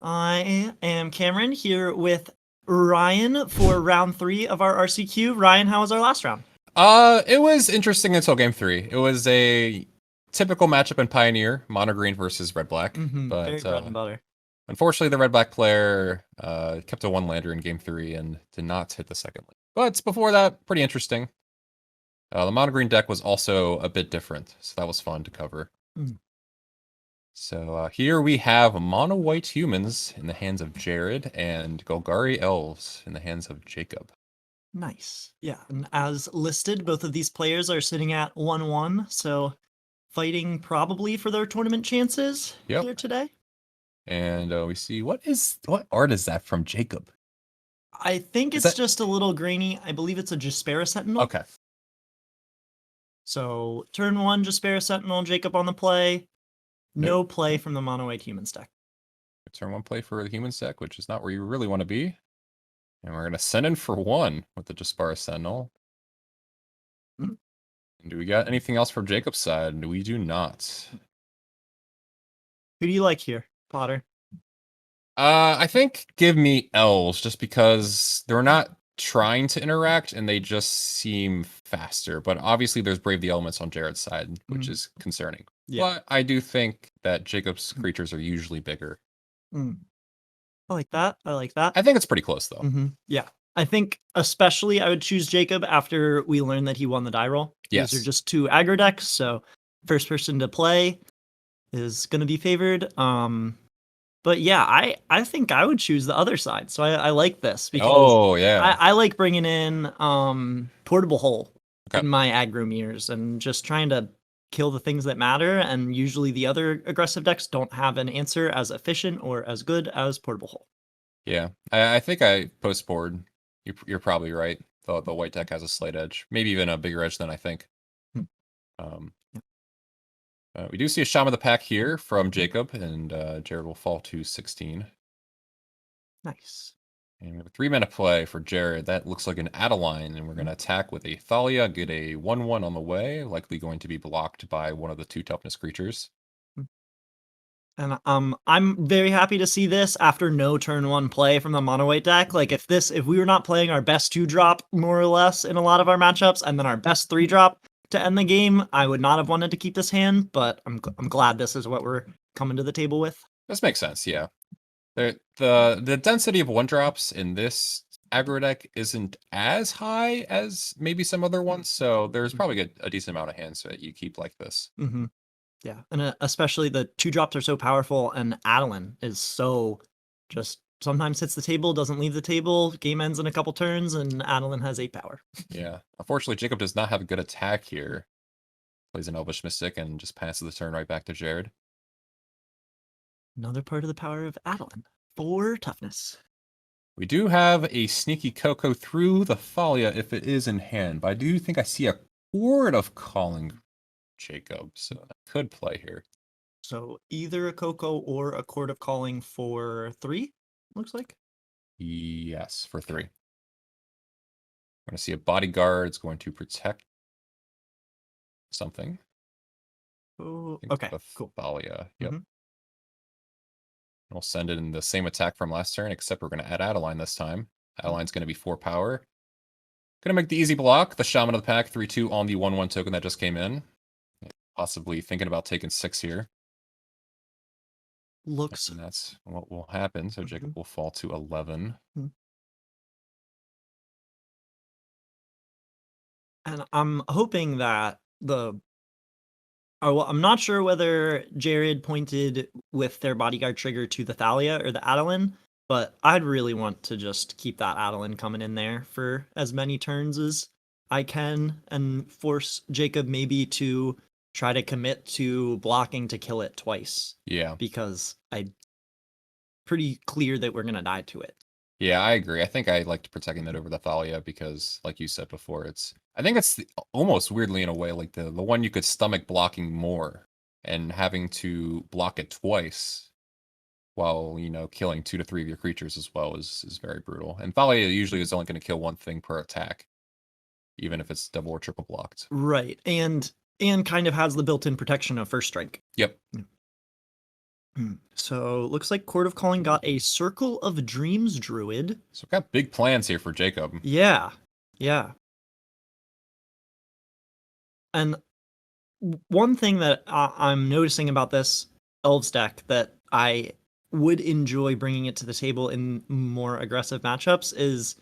I am Cameron here with Ryan for round 3 of our RCQ. Ryan, how was our last round? It was interesting until game 3. It was a typical matchup in Pioneer, mono green versus red black. Very But bread and butter. unfortunately, the red black player kept a one lander in game 3 and did not hit the second lane. But before that, pretty interesting. The mono green deck was also a bit different, so that was fun to cover. So here we have mono white humans in the hands of Jared and Golgari elves in the hands of Jacob. Nice. Yeah, and as listed, both of these players are sitting at 1-1, so fighting probably for their tournament chances here today. And we see what art is that from Jacob? I think it's just a little grainy. I believe it's a Jaspera Sentinel. Okay. So turn 1, Jaspera Sentinel, Jacob on the play. No play from the mono white humans deck. Turn 1 play for the humans deck, which is not where you really want to be. And we're going to send in for 1 with the Jaspera Sentinel. And do we got anything else from Jacob's side? We do not. Who do you like here, Potter? I think give me elves, just because they're not trying to interact and they just seem faster. But obviously there's Brave the Elements on Jared's side, which is concerning. Yeah. But I do think that Jacob's creatures are usually bigger. I like that. I think it's pretty close, though. Yeah. I think especially I would choose Jacob after we learned that he won the die roll. Yes. These are just 2 aggro decks, so first person to play is going to be favored. But yeah, I think I would choose the other side. So I like this because I like bringing in Portable Hole in my aggro mirrors and just trying to kill the things that matter. And usually the other aggressive decks don't have an answer as efficient or as good as Portable Hole. Yeah, I think I post board. You're probably right. The white deck has a slight edge, maybe even a bigger edge than I think. We do see a Shaman of the Pack here from Jacob, and Jared will fall to 16. Nice. And we have a 3-mana play for Jared. That looks like an Adeline, and we're going to attack with a Thalia, get a 1/1 on the way, likely going to be blocked by one of the 2 toughness creatures. And I'm very happy to see this after no turn 1 play from the mono white deck. Like if we were not playing our best 2-drop more or less in a lot of our matchups, and then our best 3-drop to end the game, I would not have wanted to keep this hand. But I'm glad this is what we're coming to the table with. This makes sense, yeah. The density of 1-drops in this aggro deck isn't as high as maybe some other ones, so there's probably a decent amount of hands that you keep like this. Yeah, and especially the 2-drops are so powerful, and Adeline is so just sometimes hits the table, doesn't leave the table, game ends in a couple turns, and Adeline has 8 power. Yeah, unfortunately, Jacob does not have a good attack here. Plays an Elvish Mystic and just passes the turn right back to Jared. Another part of the power of Adeline. 4 toughness. We do have a sneaky Coco through the Thalia if it is in hand, but I do think I see a Chord of Calling Jacob, so that could play here. So either a Coco or a Chord of Calling for 3, looks like? Yes, for 3. We're going to see a Bodyguard. It's going to protect something. Oh, okay, cool. Thalia, yep. We'll send it in the same attack from last turn, except we're going to add Adeline this time. Adeline's going to be 4 power. Going to make the easy block. The Shaman of the Pack, 3/2 on the 1/1 token that just came in. Possibly thinking about taking 6 here. Looks. And that's what will happen. So Jacob will fall to 11. And I'm hoping that I'm not sure whether Jared pointed with their Bodyguard trigger to the Thalia or the Adeline, but I'd really want to just keep that Adeline coming in there for as many turns as I can and force Jacob maybe to try to commit to blocking to kill it twice. Yeah. Because I'm pretty clear that we're going to die to it. Yeah, I agree. I think I liked protecting that over the Thalia because, like you said before, I think it's almost weirdly in a way like the one you could stomach blocking more and having to block it twice while, killing 2 to 3 of your creatures as well is very brutal. And Thalia usually is only going to kill 1 thing per attack, even if it's double or triple blocked. Right. And kind of has the built-in protection of first strike. Yep. So looks like Court of Calling got a Circle of Dreams Druid. So we've got big plans here for Jacob. Yeah, yeah. And one thing that I'm noticing about this Elves deck that I would enjoy bringing it to the table in more aggressive matchups is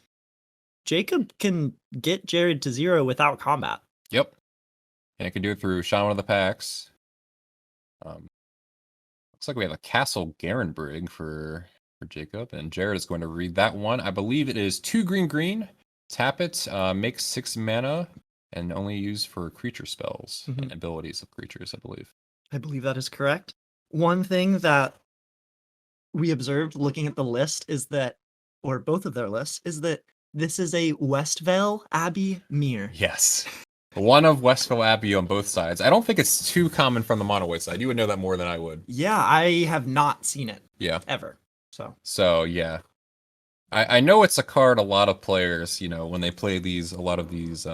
Jacob can get Jared to 0 without combat. Yep. And it can do it through Shaman of the Pax. Looks like we have a Castle Garenbrig for Jacob, and Jared is going to read that one. I believe it is 2 green. Tap it, make 6 mana, and only use for creature spells and abilities of creatures, I believe. I believe that is correct. One thing that we observed looking at the list is that, or both of their lists, is that this is a Westvale Abbey mirror. Yes. One of Westvale Abbey on both sides. I don't think it's too common from the mono white side. You would know that more than I would. Yeah, I have not seen it. Yeah. Ever. So yeah. I know it's a card a lot of players, when they play a lot of these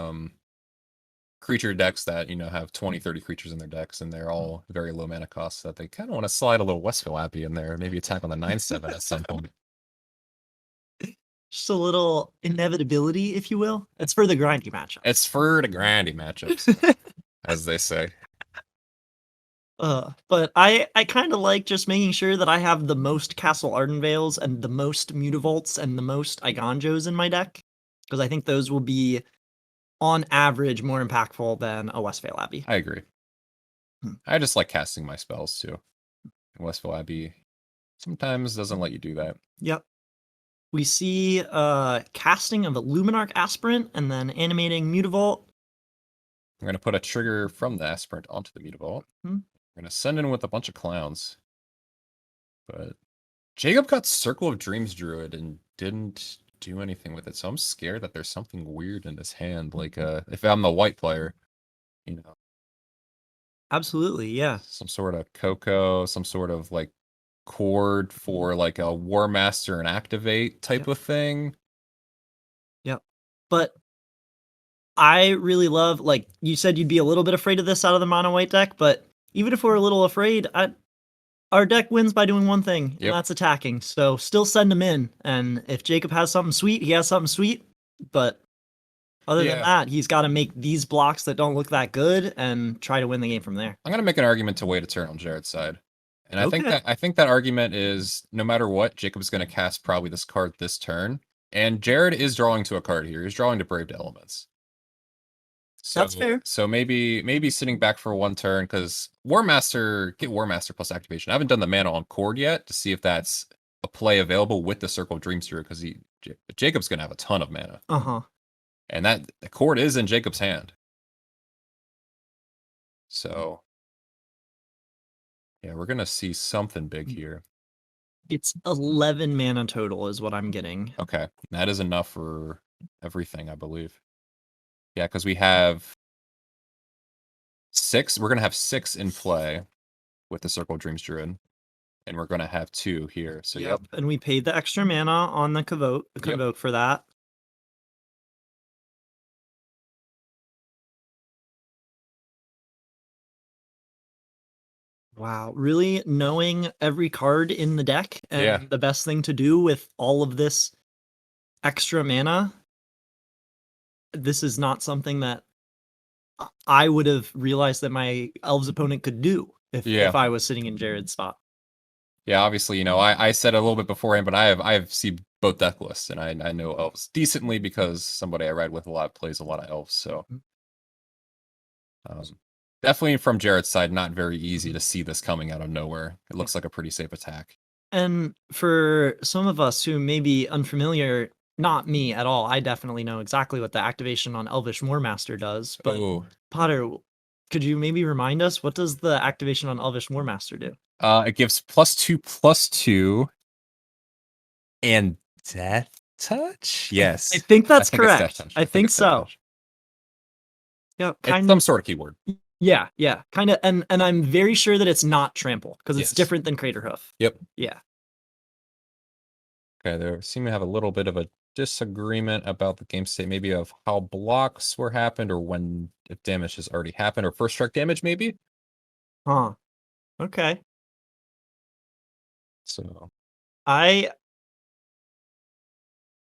creature decks that, have 20, 30 creatures in their decks, and they're all very low mana costs, that they kind of want to slide a little Westvale Abbey in there, maybe attack on the 9/7 at some point. Just a little inevitability, if you will. It's for the grindy matchup. It's for the grindy matchups, as they say. But I kind of like just making sure that I have the most Castle Ardenvales and the most Mutavaults and the most Iganjos in my deck, because I think those will be, on average, more impactful than a Westvale Abbey. I agree. I just like casting my spells, too. Westvale Abbey sometimes doesn't let you do that. Yep. We see casting of a Luminarch Aspirant and then animating Mutavault. I'm going to put a trigger from the Aspirant onto the Mutavault. I'm going to send in with a bunch of clowns. But Jacob got Circle of Dreams Druid and didn't do anything with it. So I'm scared that there's something weird in his hand. Like, if I'm the white player, Absolutely, yeah. Some sort of Coco, some sort of, like, chord for, like, a War Master and Activate type of thing. Yep. But I really love, like, you said you'd be a little bit afraid of this out of the mono white deck, but even if we're a little afraid, our deck wins by doing one thing, and that's attacking. So still send him in, and if Jacob has something sweet, he has something sweet. But other than that, he's got to make these blocks that don't look that good and try to win the game from there. I'm gonna make an argument to wait a turn on Jared's side, and I think that argument is no matter what, Jacob's gonna cast probably this card this turn, and Jared is drawing to a card here. He's drawing to Brave to Elements. So, that's fair. So maybe sitting back for one turn, because War Master plus activation. I haven't done the mana on Cord yet to see if that's a play available with the Circle of Dreams Druid, because Jacob's gonna have a ton of mana. And that the Cord is in Jacob's hand. So yeah, we're gonna see something big here. It's 11 mana total is what I'm getting. Okay, that is enough for everything, I believe. Yeah, because we have 6. We're going to have 6 in play with the Circle of Dreams Druid. And we're going to have 2 here. So, yep. And we paid the extra mana on the Convoke for that. Wow, really knowing every card in the deck and the best thing to do with all of this extra mana. This is not something that I would have realized that my Elves opponent could do if I was sitting in Jared's spot. Yeah, obviously, I said a little bit beforehand, but I have seen both deck lists, and I know Elves decently because somebody I ride with a lot plays a lot of Elves. So definitely from Jared's side, not very easy to see this coming out of nowhere. It looks like a pretty safe attack. And for some of us who may be unfamiliar, not me at all, I definitely know exactly what the activation on Elvish Warmaster does. But Potter, could you maybe remind us, what does the activation on Elvish Warmaster do? It gives +2/+2 and Death Touch? Yes. I think that's correct. I think so. Yeah, it's some sort of keyword. Yeah, kind of, and I'm very sure that it's not trample because it's different than Craterhoof. Yep. Yeah. Okay, there seem to have a little bit of a disagreement about the game state, maybe of how blocks were happened, or when if damage has already happened, or first strike damage, maybe. Okay. So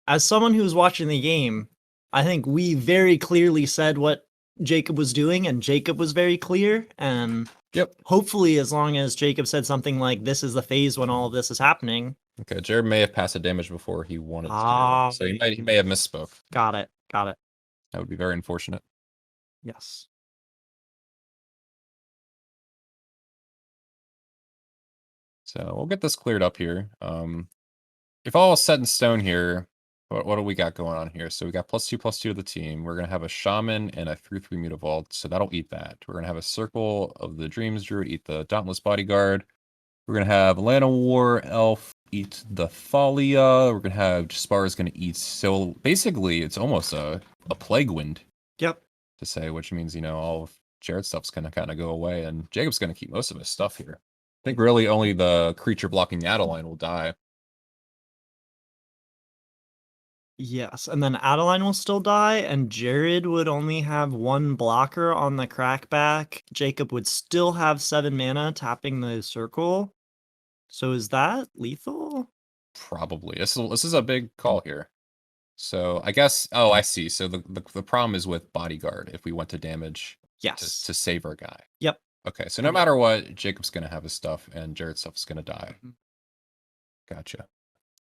as someone who was watching the game, I think we very clearly said what Jacob was doing, and Jacob was very clear. And hopefully, as long as Jacob said something like, "This is the phase when all of this is happening." Okay, Jared may have passed the damage before he wanted to, so he may have misspoke. Got it. Got it. That would be very unfortunate. Yes. So we'll get this cleared up here. If all is set in stone here, what do we got going on here? So we got +2/+2 to the team. We're gonna have a shaman and a 3/3 mutavault, so that'll eat that. We're gonna have a circle of the dreams druid eat the dauntless bodyguard. We're gonna have Lana War elf eat the Thalia. We're gonna have Jaspar is gonna eat. So basically, it's almost a plague wind. Yep. To say, which means all of Jared's stuff's gonna kind of go away, and Jacob's gonna keep most of his stuff here. I think really only the creature blocking the Adeline will die. Yes, and then Adeline will still die, and Jared would only have 1 blocker on the crackback. Jacob would still have 7 mana tapping the circle. So is that lethal? Probably. This is a big call here. So I guess. Oh, I see. So the problem is with bodyguard. If we went to damage, yes, to save our guy. Yep. Okay. So no matter what, Jacob's gonna have his stuff, and Jared's stuff is gonna die. Gotcha.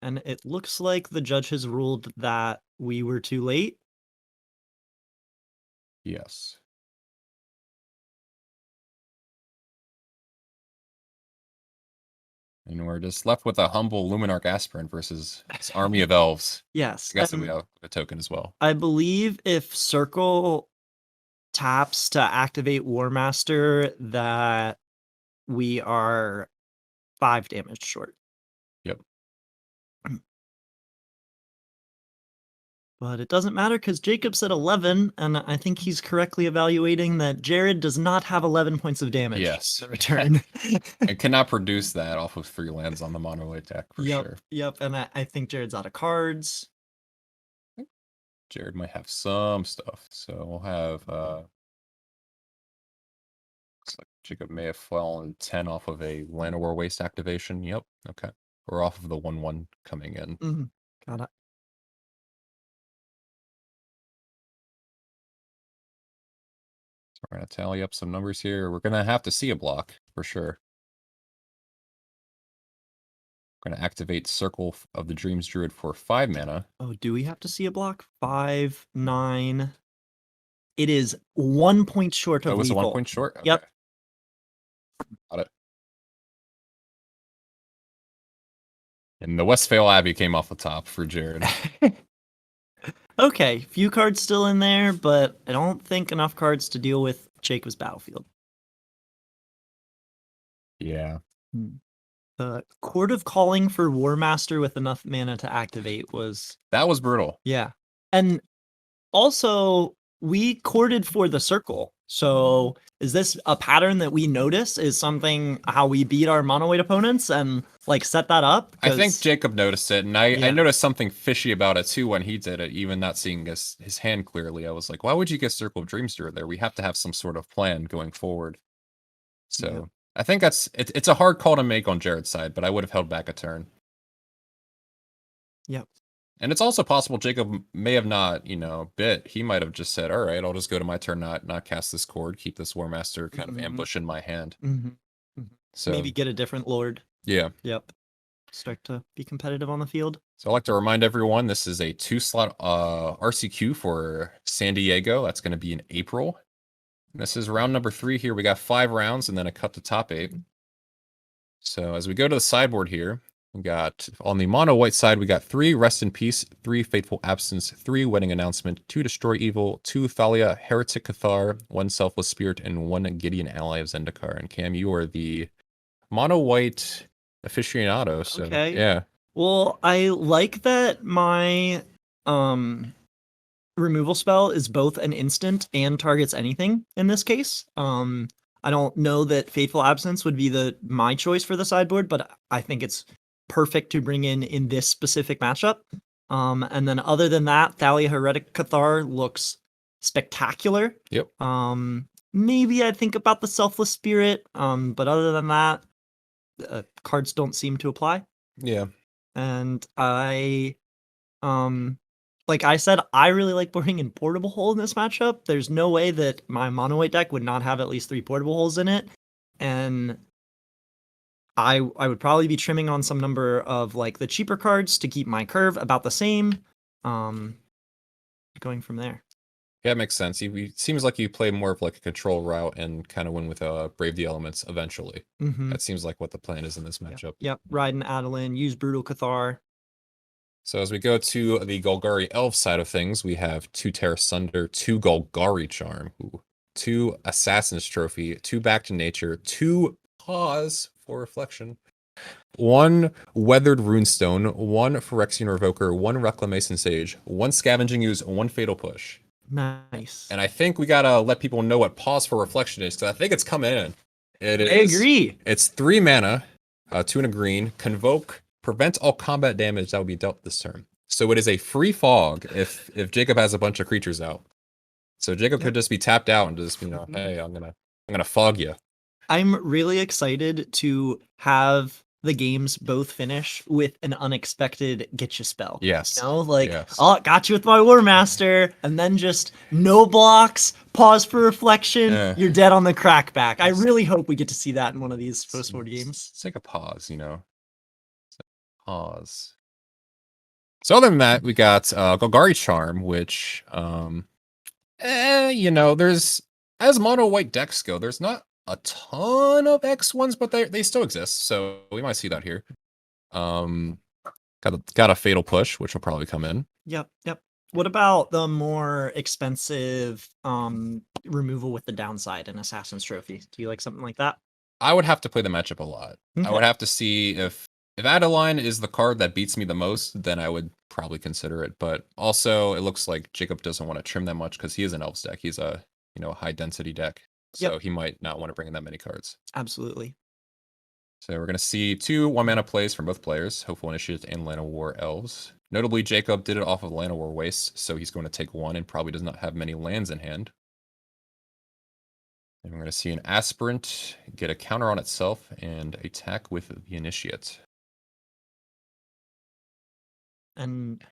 And it looks like the judge has ruled that we were too late. Yes. And we're just left with a humble Luminarch Aspirant versus this army of elves. Yes. I guess we have a token as well. I believe if Circle taps to activate War Master, that we are 5 damage short. Yep. But it doesn't matter because Jacob's at 11, and I think he's correctly evaluating that Jared does not have 11 points of damage. Yes. In return. It cannot produce that off of 3 lands on the mono white deck for sure. Yep, and I think Jared's out of cards. Jared might have some stuff. So we'll have looks like Jacob may have fallen 10 off of a Llanowar Waste activation. Yep. Okay. Or off of the 1/1 coming in. Got it. So we're gonna tally up some numbers here. We're gonna have to see a block for sure. We're gonna activate Circle of the Dreams Druid for 5 mana. Oh, do we have to see a block? 5, 9. It is 1 point short of lethal. Oh, it's 1 point short? Okay. Yep. Got it. And the Westphale Abbey came off the top for Jared. Okay, few cards still in there, but I don't think enough cards to deal with Jacob's battlefield. Yeah. The Court of Calling for War Master with enough mana to activate was... That was brutal. Yeah. And also, we courted for the circle. So is this a pattern that we notice? Is something how we beat our mono white opponents and set that up? I think Jacob noticed it, and I noticed something fishy about it too when he did it, even not seeing his hand clearly. I was like, why would you get Circle of Dreams through there? We have to have some sort of plan going forward. So I think it's a hard call to make on Jared's side, but I would have held back a turn. Yep. And it's also possible Jacob may have not, bit. He might have just said, all right, I'll just go to my turn, not cast this cord, keep this War Master kind of ambush in my hand. So maybe get a different Lord. Yeah. Yep. Start to be competitive on the field. So I'd like to remind everyone, this is a 2-slot RCQ for San Diego. That's going to be in April. And this is round number 3 here. We got 5 rounds and then a cut to top 8. So as we go to the sideboard here, we got on the mono white side, we got 3 Rest in Peace, 3 Fateful Absence, 3 Wedding Announcement, 2 Destroy Evil, 2 Thalia, Heretic Cathar, 1 Selfless Spirit, and 1 Gideon Ally of Zendikar. And Cam, you are the mono white aficionado. So yeah. Well, I like that my removal spell is both an instant and targets anything in this case. I don't know that Fateful Absence would be my choice for the sideboard, but I think it's perfect to bring in this specific matchup. And then other than that, Thalia Heretic Cathar looks spectacular. Yep. Maybe I think about the Selfless Spirit, but other than that, cards don't seem to apply. Yeah. And like I said, I really like boarding in Portable Hole in this matchup. There's no way that my mono white deck would not have at least 3 Portable Holes in it. And I would probably be trimming on some number of like the cheaper cards to keep my curve about the same. Going from there. Yeah, it makes sense. It seems like you play more of like a control route and kind of win with Brave the Elements eventually. That seems like what the plan is in this matchup. Yep. Ride an Adeline, use Brutal Cathar. So as we go to the Golgari Elf side of things, we have 2 Terra Sunder, 2 Golgari Charm, 2 Assassin's Trophy, 2 Back to Nature, 2 Pause for Reflection, 1 Weathered Runestone, 1 Phyrexian Revoker, 1 Reclamation Sage, 1 Scavenging Ooze, 1 Fatal Push. Nice. And I think we gotta let people know what Pause for Reflection is, because I think it's coming in. It is. I agree. It's 3 mana, 2 and a green, Convoke, prevent all combat damage that will be dealt this turn. So it is a free fog if Jacob has a bunch of creatures out. So Jacob could just be tapped out and just, hey, I'm gonna fog you. I'm really excited to have the games both finish with an unexpected get you spell. Yes. Yes. Oh, got you with my War Master, and then just no blocks, pause for reflection, you're dead on the crackback. I really hope we get to see that in one of these post-board games. Let's take a pause, Pause. So other than that, we got Golgari Charm, which there's, as mono white decks go, there's not a ton of X ones, but they still exist, so we might see that here. Got a Fatal Push, which will probably come in. Yep. What about the more expensive removal with the downside in Assassin's Trophy? Do you like something like that? I would have to play the matchup a lot. Okay. I would have to see if Adeline is the card that beats me the most, then I would probably consider it. But also, it looks like Jacob doesn't want to trim that much because he is an Elves deck. He's a high density deck, so he might not want to bring in that many cards. Absolutely. So we're gonna see 2 1-mana plays from both players, Hopeful Initiate and Llanowar Elves. Notably, Jacob did it off of Llanowar Waste, so he's going to take 1 and probably does not have many lands in hand. And we're going to see an Aspirant get a counter on itself and attack with the Initiate. And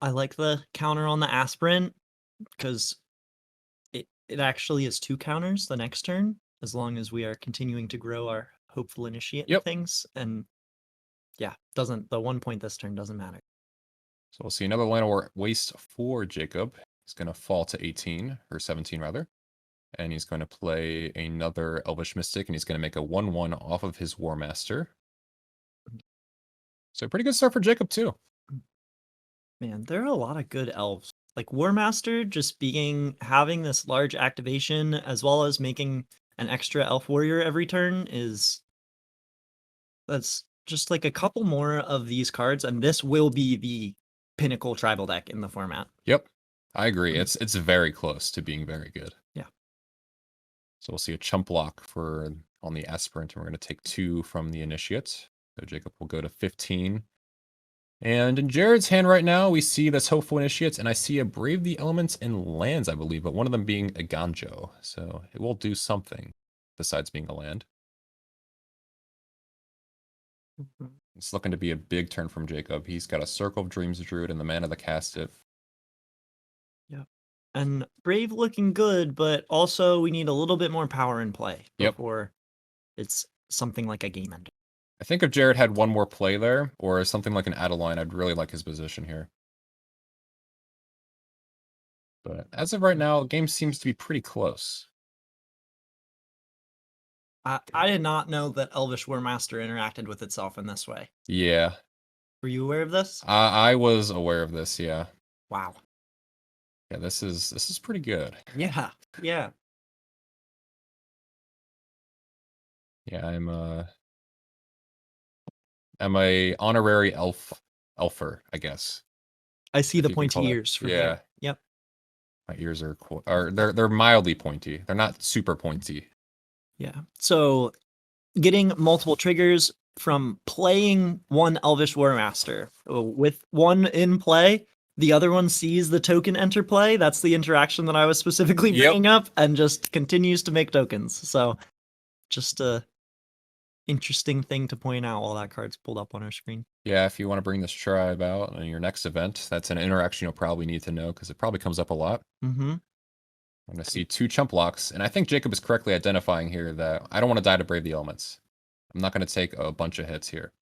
I like the counter on the Aspirant because it actually is 2 counters the next turn, as long as we are continuing to grow our Hopeful Initiate things. And the 1 point this turn doesn't matter. So we'll see another Llanowar Waste for Jacob. He's going to fall to 18, or 17 rather. And he's going to play another Elvish Mystic, and he's going to make a 1/1 off of his War Master. So pretty good start for Jacob too. Man, there are a lot of good elves. Like War Master just having this large activation as well as making an extra elf warrior every turn that's just like a couple more of these cards, and this will be the pinnacle tribal deck in the format. Yep. I agree. It's very close to being very good. Yeah. So we'll see a chump block on the Aspirant, and we're going to take 2 from the Initiate. So Jacob will go to 15. And in Jared's hand right now, we see this Hopeful Initiates, and I see a Brave the Elements and lands, I believe, but one of them being a Ganjo. So it will do something besides being a land. It's looking to be a big turn from Jacob. He's got a Circle of Dreams Druid and the Mana of the Castiff. Yep. And Brave looking good, but also we need a little bit more power in play before it's something like a game ender. I think if Jared had one more play there, or something like an Adeline, I'd really like his position here. But as of right now, the game seems to be pretty close. I did not know that Elvish War Master interacted with itself in this way. Yeah. Were you aware of this? I was aware of this, yeah. Wow. Yeah, this is pretty good. Yeah. Yeah, I'm a honorary elfer, I guess. I see the pointy ears from here. Yep. My ears they're mildly pointy. They're not super pointy. Yeah. So getting multiple triggers from playing one Elvish War Master with one in play, the other one sees the token enter play. That's the interaction that I was specifically bringing up, and just continues to make tokens. So just interesting thing to point out while that card's pulled up on our screen. Yeah, if you want to bring this tribe out in your next event, that's an interaction you'll probably need to know because it probably comes up a lot. Mm-hmm. I'm going to see 2 chump blocks, and I think Jacob is correctly identifying here that I don't want to die to Brave the Elements. I'm not going to take a bunch of hits here.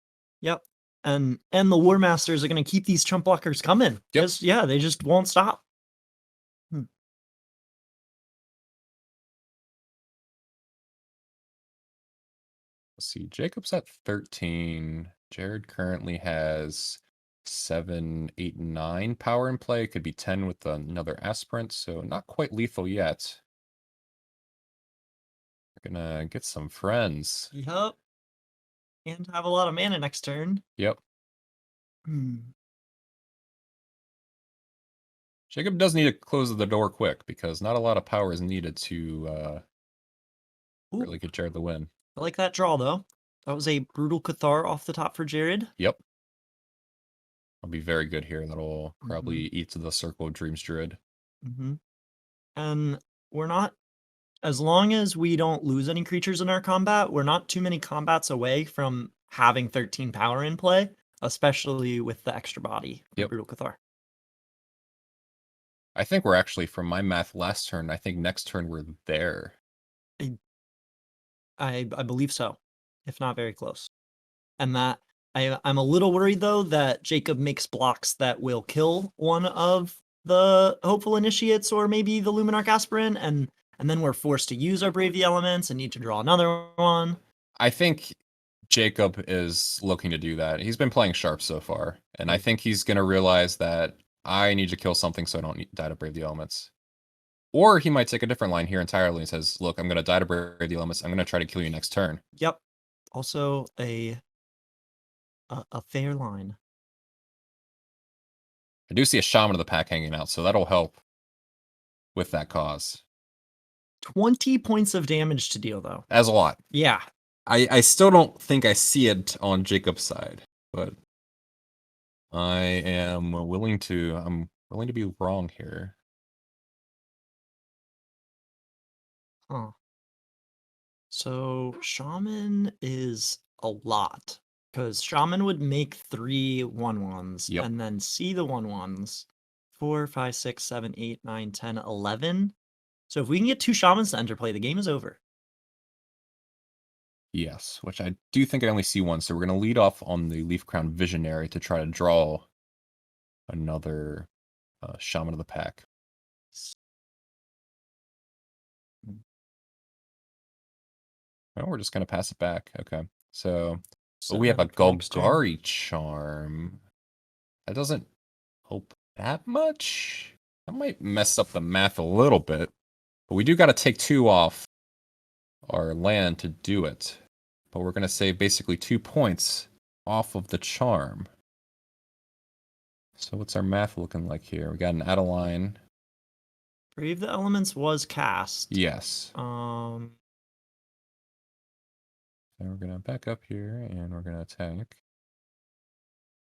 Yep. And the War Masters are going to keep these chump blockers coming. Yep. Yeah, they just won't stop. Let's see, Jacob's at 13. Jared currently has 7, 8, 9 power in play. Could be 10 with another aspirant, so not quite lethal yet. We're gonna get some friends. Yep. And have a lot of mana next turn. Yep. Jacob does need to close the door quick because not a lot of power is needed to really get Jared the win. I like that draw, though. That was a Brutal Cathar off the top for Jared. Yep. I'll be very good here. That'll probably eat to the Circle of Dreams Druid. And we're not, as long as we don't lose any creatures in our combat, we're not too many combats away from having 13 power in play, especially with the extra body of Brutal Cathar. I think we're actually, from my math last turn, I think next turn we're there. I believe so, if not very close. And that I'm a little worried, though, that Jacob makes blocks that will kill one of the Hopeful Initiates or maybe the Luminarch Aspirant, and then we're forced to use our Brave the Elements and need to draw another one. I think Jacob is looking to do that. He's been playing sharp so far, and I think he's going to realize that I need to kill something so I don't die to Brave the Elements. Or he might take a different line here entirely and says, look, I'm going to die to Brave the Elements. I'm going to try to kill you next turn. Yep. Also a fair line. I do see a Shaman of the Pack hanging out, so that'll help with that cause. 20 points of damage to deal, though. That's a lot. Yeah. I still don't think I see it on Jacob's side, but I'm willing to be wrong here. Huh. So Shaman is a lot, because Shaman would make 3 1/1s and then see the 1/1s. 4, 5, 6, 7, 8, 9, 10, 11. So if we can get 2 Shamans to enter play, the game is over. Yes, which I do think I only see one. So we're going to lead off on the Leaf Crown Visionary to try to draw another Shaman of the Pack. Oh, we're just going to pass it back. Okay. So we have a Golgari Charm. That doesn't help that much. That might mess up the math a little bit. But we do got to take 2 off our land to do it. But we're going to save basically 2 points off of the charm. So what's our math looking like here? We got an Adeline. Brave the Elements was cast. Yes. So we're going to back up here and we're going to attack.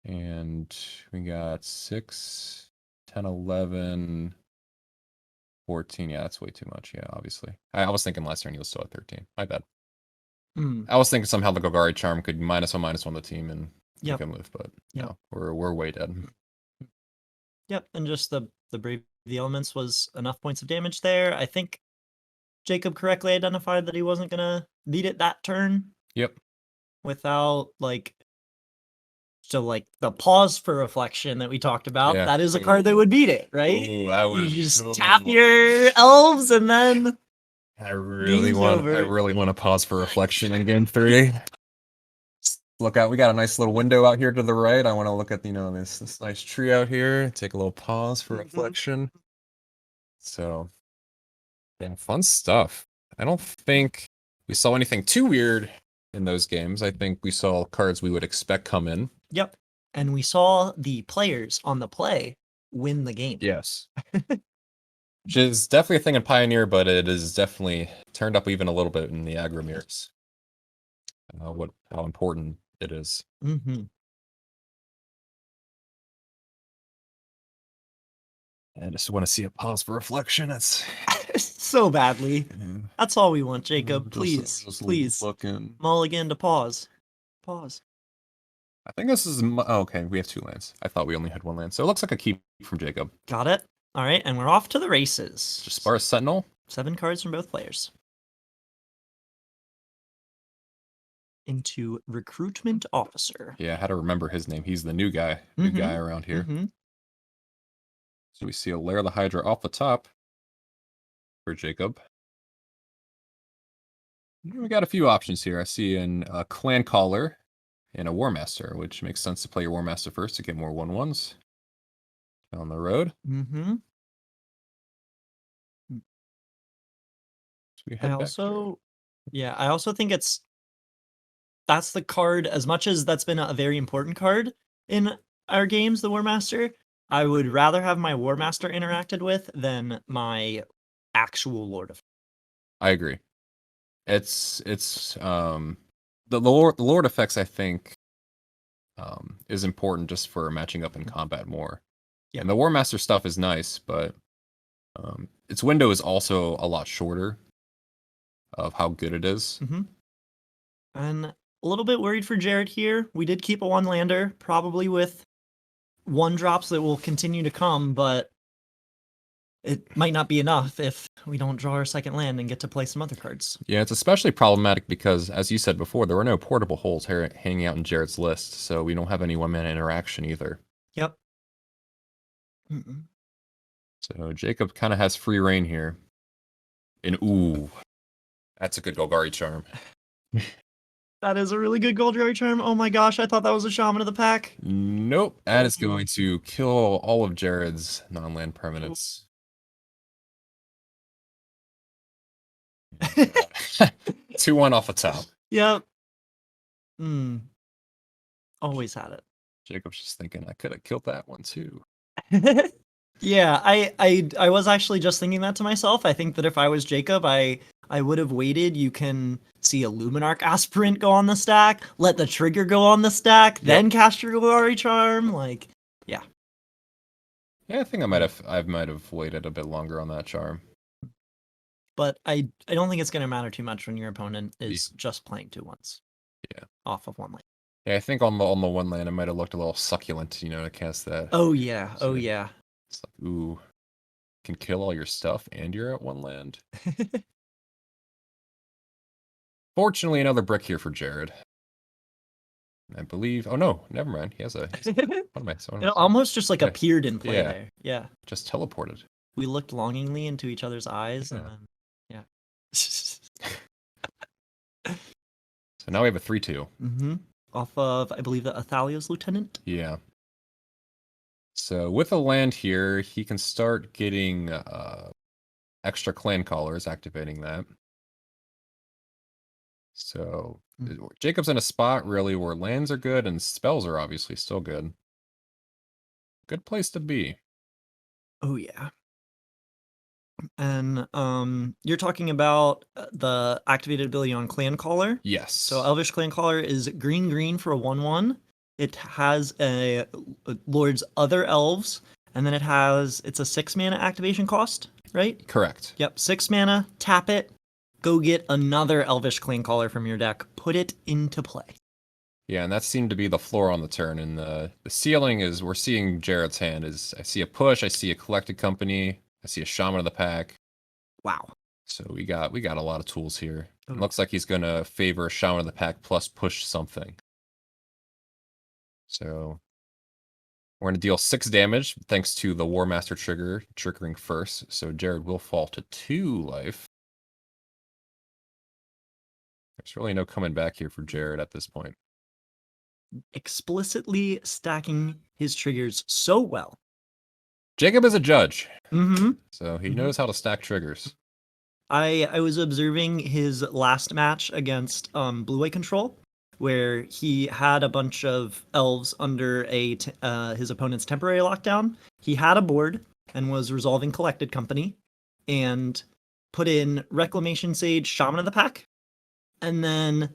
And we got 6, 10, 11, 14. Yeah, that's way too much. Yeah, obviously. I was thinking last turn he was still at 13. My bad. I was thinking somehow the Golgari Charm could -1/-1 the team and make him live, but no, we're way dead. Yep, and just the Brave the Elements was enough points of damage there. I think Jacob correctly identified that he wasn't gonna beat it that turn. Yep. Without so the pause for reflection that we talked about, that is a card that would beat it, right? Ooh, you just tap your elves and then I really want to pause for reflection in game 3. Look out, we got a nice little window out here to the right. I want to look at this nice tree out here. Take a little pause for reflection. So yeah, fun stuff. I don't think we saw anything too weird in those games. I think we saw cards we would expect come in. Yep. And we saw the players on the play win the game. Yes. Which is definitely a thing in Pioneer, but it is definitely turned up even a little bit in the aggro mirrors. How important it is. I just want to see a pause for reflection. It's So badly. Yeah. That's all we want, Jacob. Just Please. looking. Mulligan to pause. Pause. I think this is okay. We have 2 lands. I thought we only had 1 land, so it looks like a keep from Jacob. Got it. All right, and we're off to the races. Just Sparse Sentinel. 7 cards from both players. Into Recruitment Officer. Yeah, I had to remember his name. He's the new guy. New guy around here. So we see a Lair of the Hydra off the top for Jacob. We got a few options here. I see a Clan Caller and a War Master, which makes sense to play your War Master first to get more 1/1s on the road. So we head I also think that's the card, as much as that's been a very important card in our games, the War Master, I would rather have my War Master interacted with than my actual Lord of. I agree. It's the Lord effects, I think, is important just for matching up in combat more. Yeah. And the War Master stuff is nice, but its window is also a lot shorter of how good it is. And a little bit worried for Jared here. We did keep a 1-lander, probably with 1-drops that will continue to come, but it might not be enough if we don't draw our second land and get to play some other cards. Yeah, it's especially problematic because, as you said before, there were no portable holes hanging out in Jared's list, so we don't have any 1-mana interaction either. Yep. So Jacob kind of has free reign here. And ooh, that's a good Golgari charm. That is a really good Golgari charm. Oh my gosh, I thought that was a Shaman of the Pack. Nope, that is going to kill all of Jared's non-land permanents. 2-1 off the top. Yep. Always had it. Jacob's just thinking I could have killed that one too. Yeah, I was actually just thinking that to myself. I think that if I was Jacob, I would have waited. You can see a Luminarch Aspirant go on the stack, let the trigger go on the stack, then cast your Golgari charm. Like, yeah. Yeah, I think I might have waited a bit longer on that charm. But I don't think it's going to matter too much when your opponent is just playing 2/1s. Yeah. Off of 1 land. Yeah, I think on the 1 land it might have looked a little succulent, to cast that. Oh yeah. So yeah. It's like, ooh, can kill all your stuff and you're at 1 land. Fortunately, another brick here for Jared. I believe. Oh no, never mind. He has a. What am I? It almost just like appeared in play there. Yeah. Just teleported. We looked longingly into each other's eyes, and then So now we have a 3/2. Off of, I believe, the Athalia's Lieutenant. Yeah. So with a land here, he can start getting extra Clan Callers, activating that. So Jacob's in a spot really where lands are good and spells are obviously still good. Good place to be. Oh yeah. And you're talking about the activated ability on Clan Caller? Yes. So Elvish Clan Caller is green for a 1/1. It has a Lord's Other Elves, and then it's a 6 mana activation cost, right? Correct. Yep, 6 mana, tap it, go get another Elvish Clan Caller from your deck, put it into play. Yeah, and that seemed to be the floor on the turn, and the ceiling is, we're seeing Jared's hand, is I see a push, I see a Collected Company, I see a Shaman of the Pack. Wow. So we got a lot of tools here. It looks like he's going to favor a Shaman of the Pack plus push something. So we're going to deal 6 damage thanks to the War Master trigger, triggering first. So Jared will fall to 2 life. There's really no coming back here for Jared at this point. Explicitly stacking his triggers so well. Jacob is a judge. Mm-hmm. So he knows how to stack triggers. I was observing his last match against Blue-White Control, where he had a bunch of elves under his opponent's temporary lockdown. He had a board and was resolving Collected Company and put in Reclamation Sage, Shaman of the Pack. And then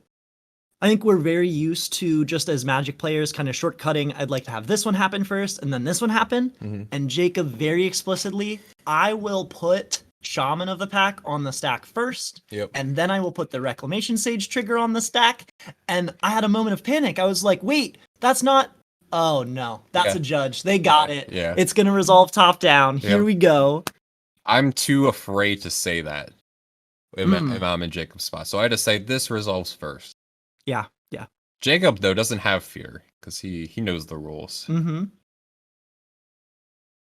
I think we're very used to, just as Magic players, kind of shortcutting. I'd like to have this one happen first and then this one happen. And Jacob very explicitly, I will put Shaman of the pack on the stack first. Yep. And then I will put the Reclamation Sage trigger on the stack. And I had a moment of panic. I was like, wait, that's not... Oh, no. That's a judge. They got it. Yeah. It's going to resolve top down. Here we go. I'm too afraid to say that if I'm in Jacob's spot. So I had to say this resolves first. Yeah. Jacob, though, doesn't have fear because he knows the rules. Mm-hmm.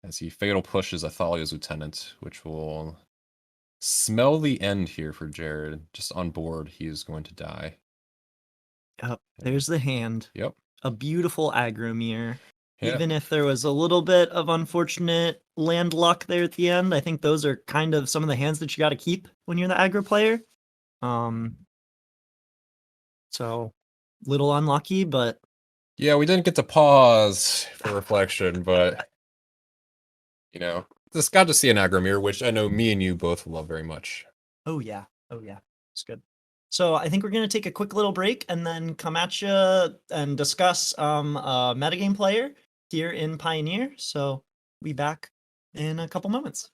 As he fatal pushes Athalia's lieutenant, which will smell the end here for Jared. Just on board, he is going to die. Yep. There's the hand. Yep. A beautiful aggro mirror. Yeah. Even if there was a little bit of unfortunate land luck there at the end, I think those are kind of some of the hands that you got to keep when you're the aggro player. So little unlucky, but yeah, we didn't get to pause for reflection, but just got to see an aggro mirror, which I know me and you both love very much. Oh yeah, it's good. So I think we're gonna take a quick little break and then come at you and discuss a metagame player here in Pioneer. So we back in a couple moments.